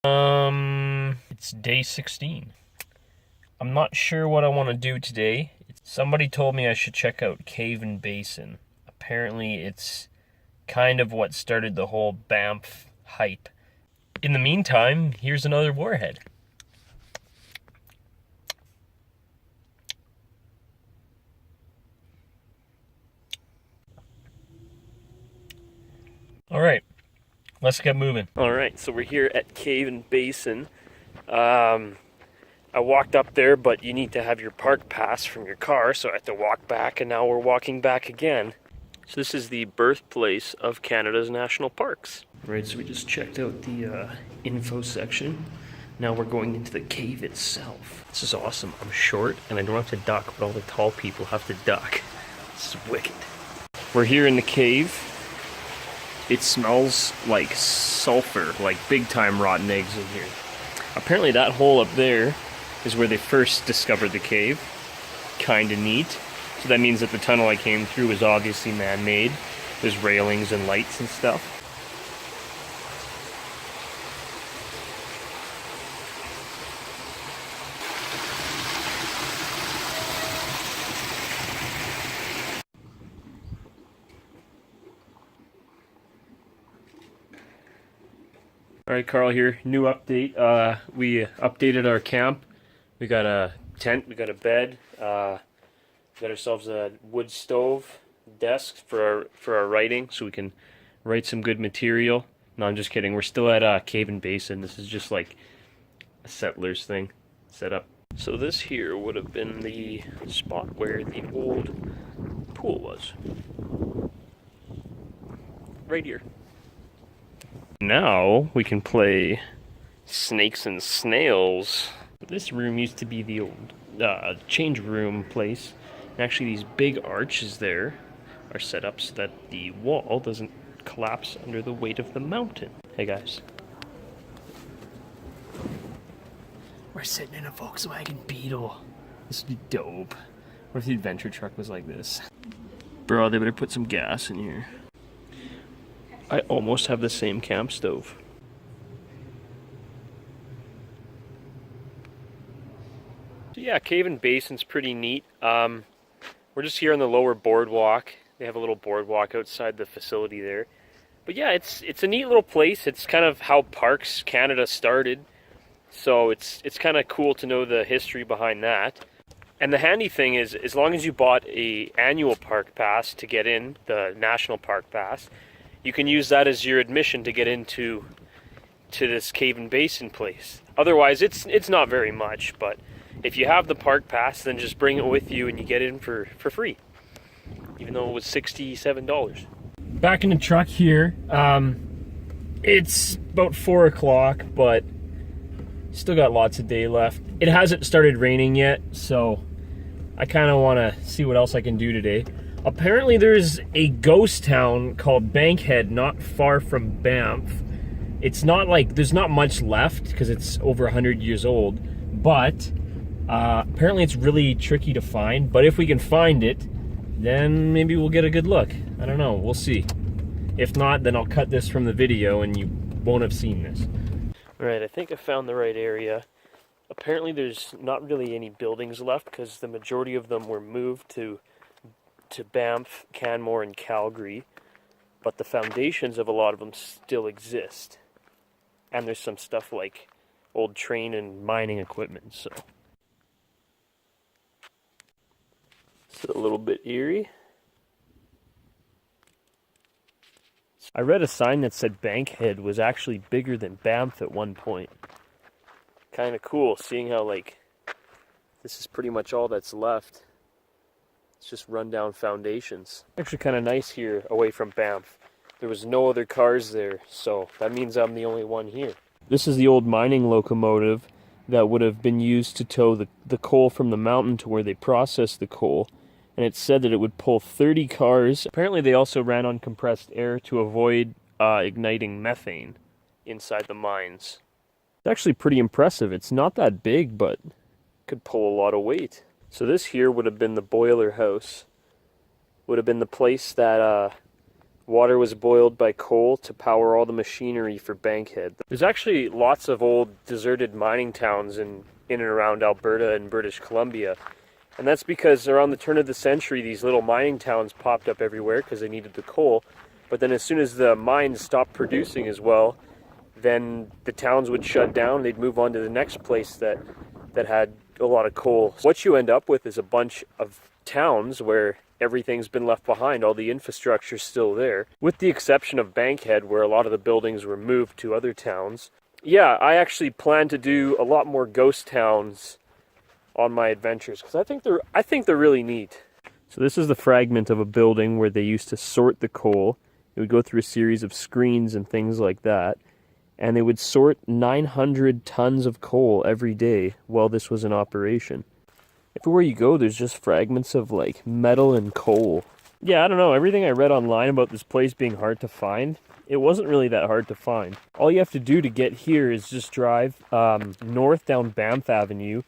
It's day 16. I'm not sure what I want to do today. Somebody told me I should check out Cave and Basin. Apparently it's kind of what started the whole Banff hype. In the meantime, here's another warhead. Alright, let's get moving. Alright, so we're here at Cave and Basin. I walked up there, but you need to have your park pass from your car, so I had to walk back, and now we're walking back again. So this is the birthplace of Canada's national parks. Right, so we just checked out the info section. Now we're going into the cave itself. This is awesome. I'm short, and I don't have to duck, but all the tall people have to duck. This is wicked. We're here in the cave. It smells like sulfur, like big time rotten eggs in here. Apparently that hole up there is where they first discovered the cave. Kinda neat. So that means that the tunnel I came through was obviously man-made. There's railings and lights and stuff. Alright, Karl here. New update. We updated our camp. We got a tent, we got a bed, got ourselves a wood stove, desk for our writing, so we can write some good material. No, I'm just kidding. We're still at Cave and Basin. This is just like a settler's thing set up. So this here would have been the spot where the old pool was. Right here. Now we can play snakes and snails. This room used to be the old change room place. And actually these big arches there are set up so that the wall doesn't collapse under the weight of the mountain. Hey guys. We're sitting in a Volkswagen Beetle. This would be dope. What if the adventure truck was like this? Bro, they better put some gas in here. I almost have the same camp stove. So yeah, Cave and Basin's pretty neat. We're just here on the lower boardwalk. They have a little boardwalk outside the facility there. But yeah, it's a neat little place. It's kind of how Parks Canada started. So it's kind of cool to know the history behind that. And the handy thing is, as long as you bought a annual park pass to get in, the national park pass, you can use that as your admission to get into this Cave and Basin place. Otherwise, it's not very much, but if you have the park pass, then just bring it with you and you get in for free, even though it was $67. Back in the truck here. It's about 4 o'clock, but still got lots of day left. It hasn't started raining yet, so I kind of want to see what else I can do today. Apparently there's a ghost town called Bankhead not far from Banff. It's not like, there's not much left because it's over 100 years old, but apparently it's really tricky to find. But if we can find it, then maybe we'll get a good look. I don't know, we'll see. If not, then I'll cut this from the video and you won't have seen this. Alright, I think I found the right area. Apparently there's not really any buildings left because the majority of them were moved to Banff, Canmore, and Calgary, but the foundations of a lot of them still exist. And there's some stuff like old train and mining equipment, so. It's a little bit eerie. I read a sign that said Bankhead was actually bigger than Banff at one point. Kind of cool, seeing how, like, this is pretty much all that's left. It's just rundown foundations. Actually kind of nice here away from Banff. There was no other cars there, so that means I'm the only one here. This is the old mining locomotive that would have been used to tow the coal from the mountain to where they processed the coal. And it said that it would pull 30 cars. Apparently they also ran on compressed air to avoid igniting methane inside the mines. It's actually pretty impressive. It's not that big, but could pull a lot of weight. So this here would have been the boiler house. Would have been the place that Water was boiled by coal to power all the machinery for Bankhead. There's actually lots of old deserted mining towns in and around Alberta and British Columbia. And that's because around the turn of the century, these little mining towns popped up everywhere because they needed the coal. But then as soon as the mines stopped producing as well, then the towns would shut down. They'd move on to the next place that had a lot of coal. What you end up with is a bunch of towns where everything's been left behind. All the infrastructure's still there, with the exception of Bankhead, where a lot of the buildings were moved to other towns. Yeah, I actually plan to do a lot more ghost towns on my adventures because I think they're really neat. So this is the fragment of a building where they used to sort the coal. It would go through a series of screens and things like that, and they would sort 900 tons of coal every day while this was in operation. Everywhere you go, there's just fragments of like metal and coal. Yeah, I don't know, everything I read online about this place being hard to find, it wasn't really that hard to find. All you have to do to get here is just drive north down Banff Avenue,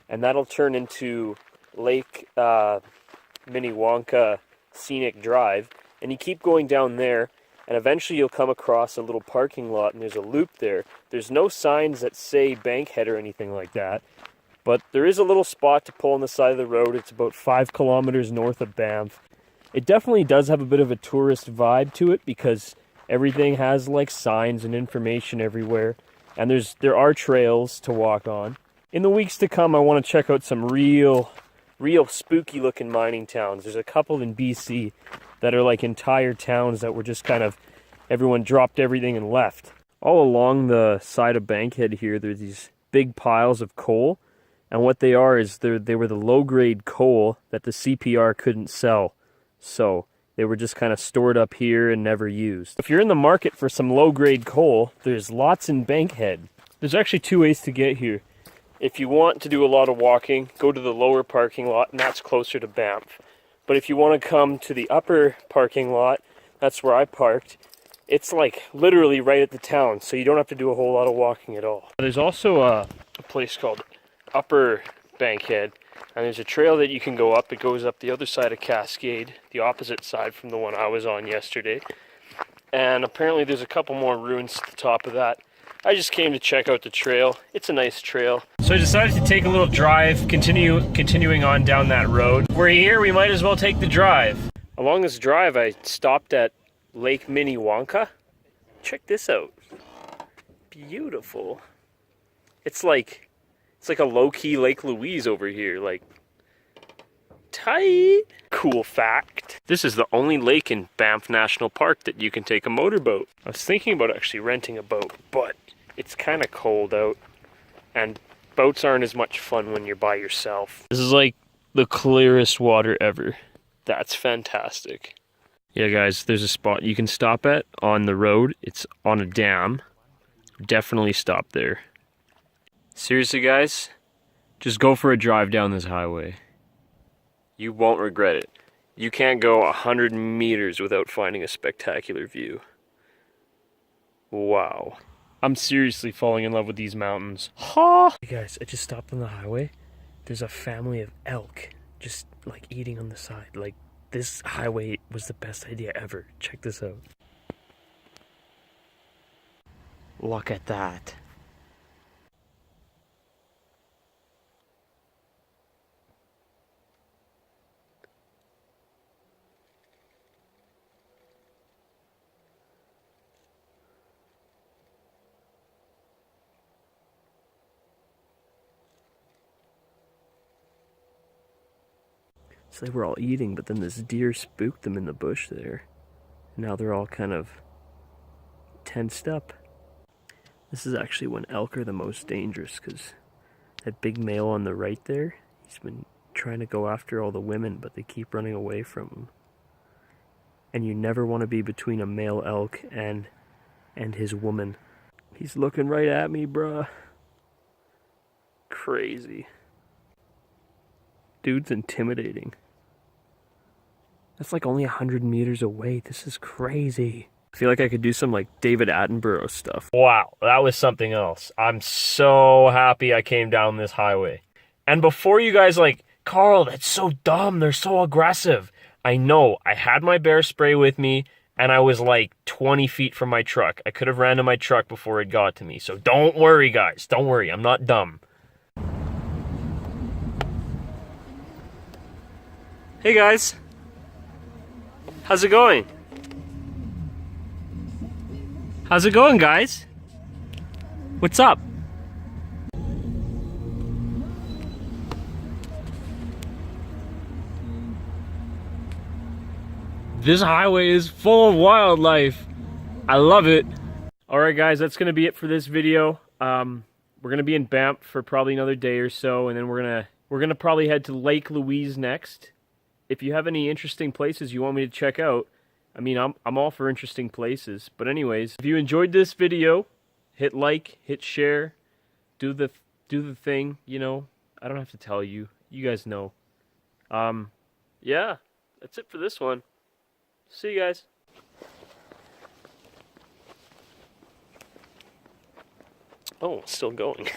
and that'll turn into Lake Minnewanka Scenic Drive, and you keep going down there, and eventually you'll come across a little parking lot, and there's a loop there. There's no signs that say Bankhead or anything like that, but there is a little spot to pull on the side of the road. It's about 5 kilometers north of Banff. It definitely does have a bit of a tourist vibe to it because everything has like signs and information everywhere, and there are trails to walk on. In the weeks to come, I want to check out some real spooky looking mining towns. There's a couple in BC that are like entire towns that were just kind of, everyone dropped everything and left. All along the side of Bankhead here, there's these big piles of coal, and what they are is they were the low-grade coal that the CPR couldn't sell. So they were just kind of stored up here and never used. If you're in the market for some low-grade coal, there's lots in Bankhead. There's actually 2 ways to get here. If you want to do a lot of walking, go to the lower parking lot, and that's closer to Banff. But if you want to come to the upper parking lot, that's where I parked. It's like literally right at the town, so you don't have to do a whole lot of walking at all. There's also a place called Upper Bankhead, and there's a trail that you can go up. It goes up the other side of Cascade, the opposite side from the one I was on yesterday. And apparently there's a couple more ruins at the top of that. I just came to check out the trail. It's a nice trail. So I decided to take a little drive, continuing on down that road. We're here, we might as well take the drive. Along this drive, I stopped at Lake Minnewanka. Check this out. Beautiful. It's like a low-key Lake Louise over here, like tight. Cool fact. This is the only lake in Banff National Park that you can take a motorboat. I was thinking about actually renting a boat, but it's kind of cold out, and boats aren't as much fun when you're by yourself. This is like the clearest water ever. That's fantastic. Yeah, guys, there's a spot you can stop at on the road. It's on a dam. Definitely stop there. Seriously, guys, just go for a drive down this highway. You won't regret it. You can't go 100 meters without finding a spectacular view. Wow. I'm seriously falling in love with these mountains. Ha! Hey guys, I just stopped on the highway. There's a family of elk just like eating on the side. Like, this highway was the best idea ever. Check this out. Look at that. So they were all eating, but then this deer spooked them in the bush there. Now they're all kind of tensed up. This is actually when elk are the most dangerous, because that big male on the right there, he's been trying to go after all the women, but they keep running away from him. And you never want to be between a male elk and his woman. He's looking right at me, bruh. Crazy. Dude's intimidating. That's like only 100 meters away. This is crazy. I feel like I could do some like David Attenborough stuff. Wow, that was something else. I'm so happy I came down this highway. And before you guys like, Karl, that's so dumb. They're so aggressive. I know. I had my bear spray with me, and I was like 20 feet from my truck. I could have ran to my truck before it got to me. So don't worry, guys. Don't worry. I'm not dumb. Hey, guys. How's it going? How's it going, guys? What's up? This highway is full of wildlife. I love it. Alright guys, that's going to be it for this video. We're going to be in Banff for probably another day or so, and then we're gonna probably head to Lake Louise next. If you have any interesting places you want me to check out, I mean, I'm all for interesting places. But anyways, if you enjoyed this video, hit like, hit share, do the thing, you know. I don't have to tell you. You guys know. Yeah, that's it for this one. See you guys. Oh, still going.